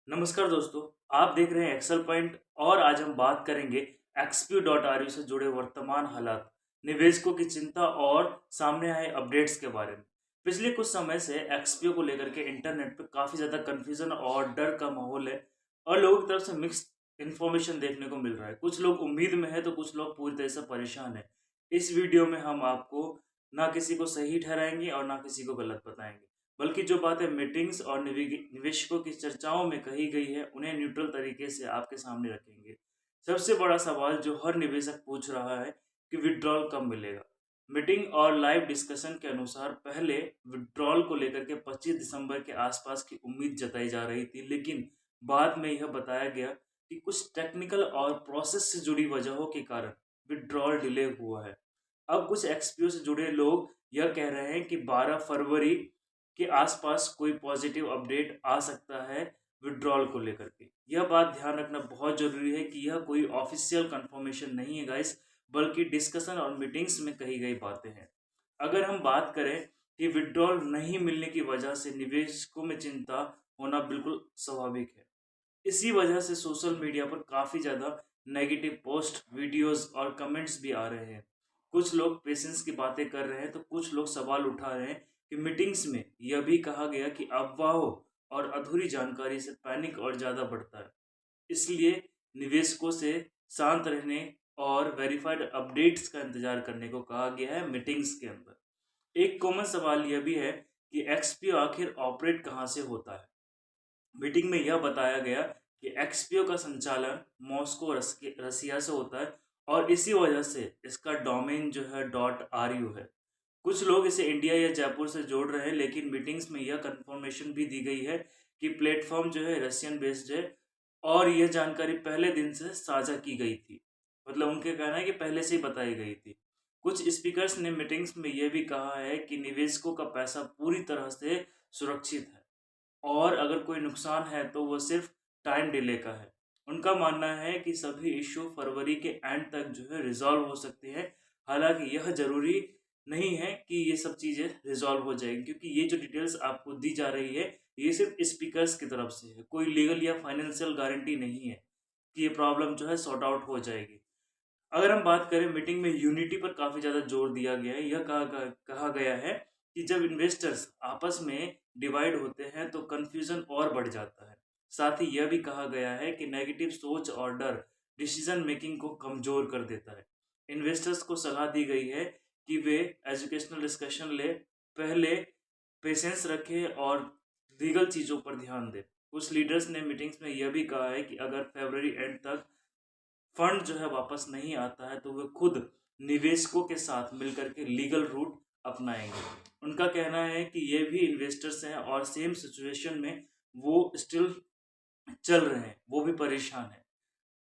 नमस्कार दोस्तों, आप देख रहे हैं एक्सेल पॉइंट और आज हम बात करेंगे XP.RU से जुड़े वर्तमान हालात, निवेशकों की चिंता और सामने आए अपडेट्स के बारे में। पिछले कुछ समय से XPO को लेकर के इंटरनेट पे काफ़ी ज़्यादा कन्फ्यूज़न और डर का माहौल है और लोगों की तरफ से मिक्स्ड इन्फॉर्मेशन देखने को मिल रहा है। कुछ लोग उम्मीद में हैं तो कुछ लोग पूरी तरह से परेशान हैं। इस वीडियो में हम आपको ना किसी को सही ठहराएँगे और ना किसी को गलत बताएँगे। बल्कि जो बातें मीटिंग्स और निवेशकों की चर्चाओं में कही गई है, उन्हें न्यूट्रल तरीके से आपके सामने रखेंगे। सबसे बड़ा सवाल जो हर निवेशक पूछ रहा है कि विड्रॉल कब मिलेगा। मीटिंग और लाइव डिस्कशन के अनुसार पहले विड्रॉल को लेकर के 25 दिसंबर के आसपास की उम्मीद जताई जा रही थी, लेकिन बाद में यह बताया गया कि कुछ टेक्निकल और प्रोसेस से जुड़ी वजहों के कारण विड्रॉल डिले हुआ है। अब कुछ एक्सपीओ से जुड़े लोग यह कह रहे हैं कि 12 फरवरी के आसपास कोई पॉजिटिव अपडेट आ सकता है विड्रॉल को लेकर के। यह बात ध्यान रखना बहुत ज़रूरी है कि यह कोई ऑफ़िशियल कन्फर्मेशन नहीं है गाइस, बल्कि डिस्कशन और मीटिंग्स में कही गई बातें हैं। अगर हम बात करें कि विड्रॉल नहीं मिलने की वजह से निवेशकों में चिंता होना बिल्कुल स्वाभाविक है। इसी वजह से सोशल मीडिया पर काफ़ी ज़्यादा नेगेटिव पोस्ट, वीडियोज़ और कमेंट्स भी आ रहे हैं। कुछ लोग पेशेंस की बातें कर रहे हैं, तो कुछ लोग सवाल उठा रहे हैं कि मीटिंग्स में यह भी कहा गया कि अफवाहों और अधूरी जानकारी से पैनिक और ज़्यादा बढ़ता है। इसलिए निवेशकों से शांत रहने और वेरिफाइड अपडेट्स का इंतज़ार करने को कहा गया है मीटिंग्स के अंदर। एक कॉमन सवाल यह भी है कि एक्सपीओ आखिर ऑपरेट कहाँ से होता है? मीटिंग में यह बताया गया कि एक्सपीओ का संचालन मॉस्को रसिया से होता है और इसी वजह से इसका डोमेन जो है .ru है। कुछ लोग इसे इंडिया या जयपुर से जोड़ रहे हैं, लेकिन मीटिंग्स में यह कंफर्मेशन भी दी गई है कि प्लेटफॉर्म जो है रशियन बेस्ड है और यह जानकारी पहले दिन से साझा की गई थी। मतलब उनके कहना है कि पहले से ही बताई गई थी। कुछ स्पीकर्स ने मीटिंग्स में यह भी कहा है कि निवेशकों का पैसा पूरी तरह से सुरक्षित है और अगर कोई नुकसान है तो वो सिर्फ टाइम डिले का है। उनका मानना है कि सभी इश्यू फरवरी के एंड तक जो है रिज़ॉल्व हो सकते हैं। हालाँकि यह ज़रूरी नहीं है कि ये सब चीज़ें रिज़ॉल्व हो जाएँगी, क्योंकि ये जो डिटेल्स आपको दी जा रही है, ये सिर्फ स्पीकर्स की तरफ से है। कोई लीगल या फाइनेंशियल गारंटी नहीं है कि ये प्रॉब्लम जो है सॉर्ट आउट हो जाएगी। अगर हम बात करें, मीटिंग में यूनिटी पर काफ़ी ज़्यादा जोर दिया गया है। यह कहा गया है कि जब इन्वेस्टर्स आपस में डिवाइड होते हैं तो कन्फ्यूज़न और बढ़ जाता है। साथ ही यह भी कहा गया है कि नेगेटिव सोच और डर डिसीज़न मेकिंग को कमज़ोर कर देता है। इन्वेस्टर्स को सलाह दी गई है कि वे एजुकेशनल डिस्कशन लें, पहले पेशेंस रखें और लीगल चीज़ों पर ध्यान दें। कुछ लीडर्स ने मीटिंग्स में यह भी कहा है कि अगर फरवरी एंड तक फंड जो है वापस नहीं आता है तो वे खुद निवेशकों के साथ मिलकर के लीगल रूट अपनाएंगे। उनका कहना है कि ये भी इन्वेस्टर्स हैं और सेम सिचुएशन में वो स्टिल चल रहे हैं, वो भी परेशान हैं।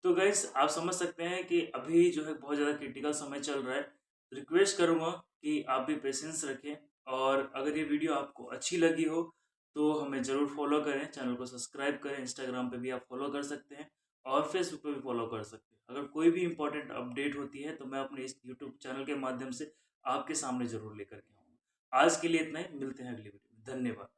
तो गाइस, आप समझ सकते हैं कि अभी जो है बहुत ज़्यादा क्रिटिकल समय चल रहा है। रिक्वेस्ट करूँगा कि आप भी पेशेंस रखें और अगर ये वीडियो आपको अच्छी लगी हो तो हमें ज़रूर फॉलो करें, चैनल को सब्सक्राइब करें। इंस्टाग्राम पे भी आप फॉलो कर सकते हैं और फेसबुक पे भी फॉलो कर सकते हैं। अगर कोई भी इम्पोर्टेंट अपडेट होती है तो मैं अपने इस यूट्यूब चैनल के माध्यम से आपके सामने ज़रूर लेकर के आऊँगा। आज के लिए इतना ही, मिलते हैं अगली वीडियो में। धन्यवाद।